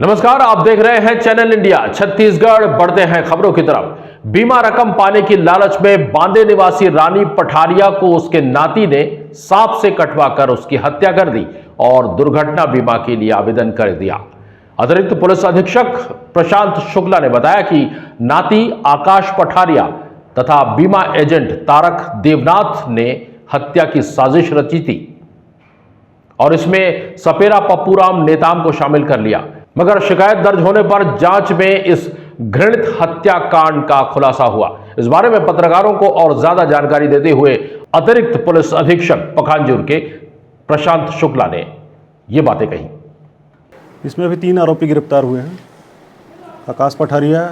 नमस्कार, आप देख रहे हैं चैनल इंडिया छत्तीसगढ़। बढ़ते हैं खबरों की तरफ। बीमा रकम पाने की लालच में बांदे निवासी रानी पठारिया को उसके नाती ने सांप से कटवाकर उसकी हत्या कर दी और दुर्घटना बीमा के लिए आवेदन कर दिया। अतिरिक्त पुलिस अधीक्षक प्रशांत शुक्ला ने बताया कि नाती आकाश पठारिया तथा बीमा एजेंट तारक देवनाथ ने हत्या की साजिश रची थी और इसमें सपेरा पप्पूराम नेताम को शामिल कर लिया, मगर शिकायत दर्ज होने पर जांच में इस घृणित हत्याकांड का खुलासा हुआ। इस बारे में पत्रकारों को और ज्यादा जानकारी देते हुए अतिरिक्त पुलिस अधीक्षक पखांजूर के प्रशांत शुक्ला ने ये बातें कही। इसमें अभी 3 आरोपी गिरफ्तार हुए हैं। आकाश पठारिया,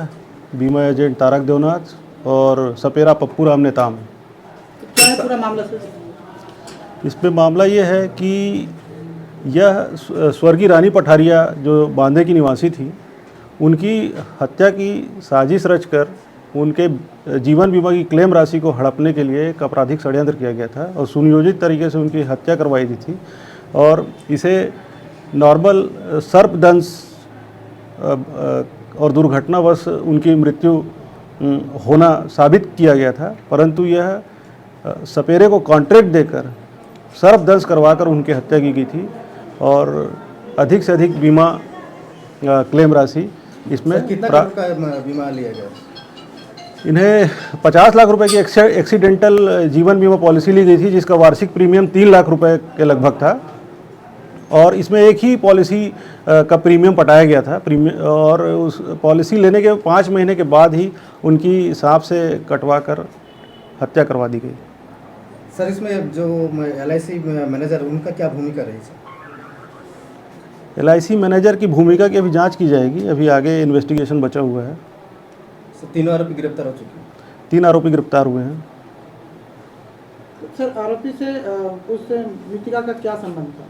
बीमा एजेंट तारक देवनाथ और सपेरा पप्पूराम नेताम। क्या है पूरा मामला सर? इसमें मामला ये है कि यह स्वर्गीय रानी पठारिया जो बांदे की निवासी थी, उनकी हत्या की साजिश रचकर उनके जीवन बीमा की क्लेम राशि को हड़पने के लिए एक आपराधिक षड्यंत्र किया गया था और सुनियोजित तरीके से उनकी हत्या करवाई दी थी और इसे नॉर्मल सर्पदंश और दुर्घटनावश उनकी मृत्यु होना साबित किया गया था, परंतु यह सपेरे को कॉन्ट्रैक्ट देकर सर्पदंश करवाकर उनकी हत्या की गई थी और अधिक से अधिक बीमा क्लेम राशि इसमें कितना का बीमा लिया गया? इन्हें 50 लाख रुपए की एक्सीडेंटल जीवन बीमा पॉलिसी ली गई थी, जिसका वार्षिक प्रीमियम 3 लाख रुपए के लगभग था और इसमें एक ही पॉलिसी का प्रीमियम पटाया गया था। और उस पॉलिसी लेने के 5 महीने के बाद ही उनकी सांप से कटवा कर हत्या करवा दी गई। सर, इसमें जो LIC मैनेजर, उनका क्या भूमिका रही सर? LIC मैनेजर की भूमिका की अभी जांच की जाएगी, अभी आगे इन्वेस्टिगेशन बचा हुआ है। तीनों आरोपी गिरफ्तार हो चुके हैं? 3 आरोपी गिरफ्तार हुए हैं। सर, आरोपी से उस मृतका का क्या संबंध था?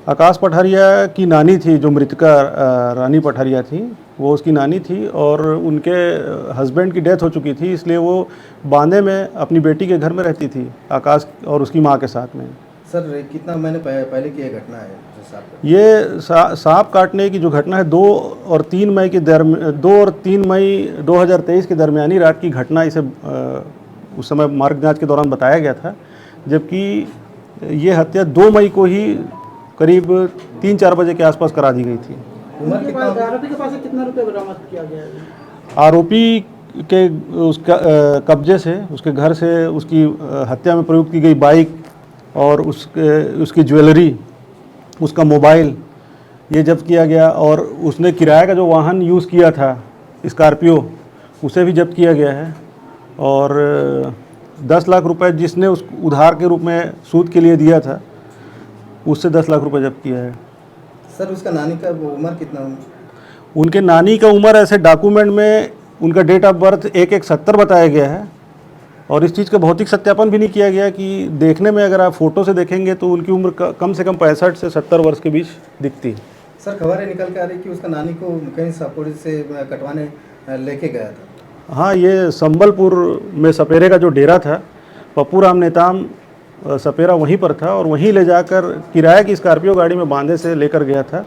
आकाश पठारिया की नानी थी, जो मृतका रानी पठारिया थी, वो उसकी नानी थी और उनके हस्बैंड की डेथ हो चुकी थी, इसलिए वो बांदे में अपनी बेटी के घर में रहती थी, आकाश और उसकी माँ के साथ में। सर, कितना महीने पहले की यह घटना है? ये सांप काटने की जो घटना है 2 और 3 मई 2023 के दरमियानी रात की घटना इसे उस समय मार्ग जांच के दौरान बताया गया था, जबकि ये हत्या 2 मई को ही करीब 3-4 बजे के आसपास करा दी गई थी। आरोपी के पास से कितना रुपये बरामद किया गया है? आरोपी के उसका कब्जे से, उसके घर से उसकी हत्या में प्रयुक्त की गई बाइक और उसकी ज्वेलरी, उसका मोबाइल, ये जब्त किया गया और उसने किराए का जो वाहन यूज़ किया था स्कॉर्पियो, उसे भी जब्त किया गया है और 10 लाख रुपए जिसने उस उधार के रूप में सूद के लिए दिया था, उससे 10 लाख रुपए जब्त किया है। सर, उसका नानी का उम्र कितना है? उनके नानी का उम्र ऐसे डॉक्यूमेंट में उनका डेट ऑफ बर्थ 1170 बताया गया है और इस चीज़ का भौतिक सत्यापन भी नहीं किया गया कि देखने में अगर आप फोटो से देखेंगे तो उनकी उम्र कम से कम 65 से 70 वर्ष के बीच दिखती है। सर, खबरें निकल के आ रही कि उसका नानी को कहीं सपोरी से कटवाने लेके गया था। हाँ, ये संबलपुर में सपेरे का जो डेरा था, पप्पूराम नेताम सपेरा वहीं पर था और वहीं ले जाकर किराए की स्कॉर्पियो गाड़ी में बांधे से लेकर गया था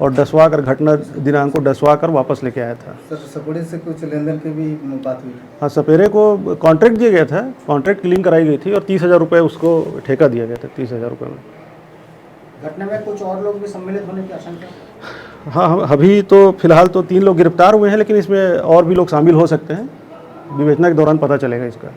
और डसवा कर घटना दिनांक को डसवा कर वापस लेके आया था। सर, सपोरे से कुछ लेन देन की भी बात हुई? हाँ, सपेरे को कॉन्ट्रैक्ट दिया गया था, कॉन्ट्रैक्ट की लिंक कराई गई थी और 30,000 रुपये उसको ठेका दिया गया था। 30,000 रुपये में घटना में कुछ और लोग भी सम्मिलित होने की आशंका? हाँ, अभी तो फिलहाल तो 3 लोग गिरफ्तार हुए हैं, लेकिन इसमें और भी लोग शामिल हो सकते हैं। विवेचना के दौरान पता चलेगा इसका।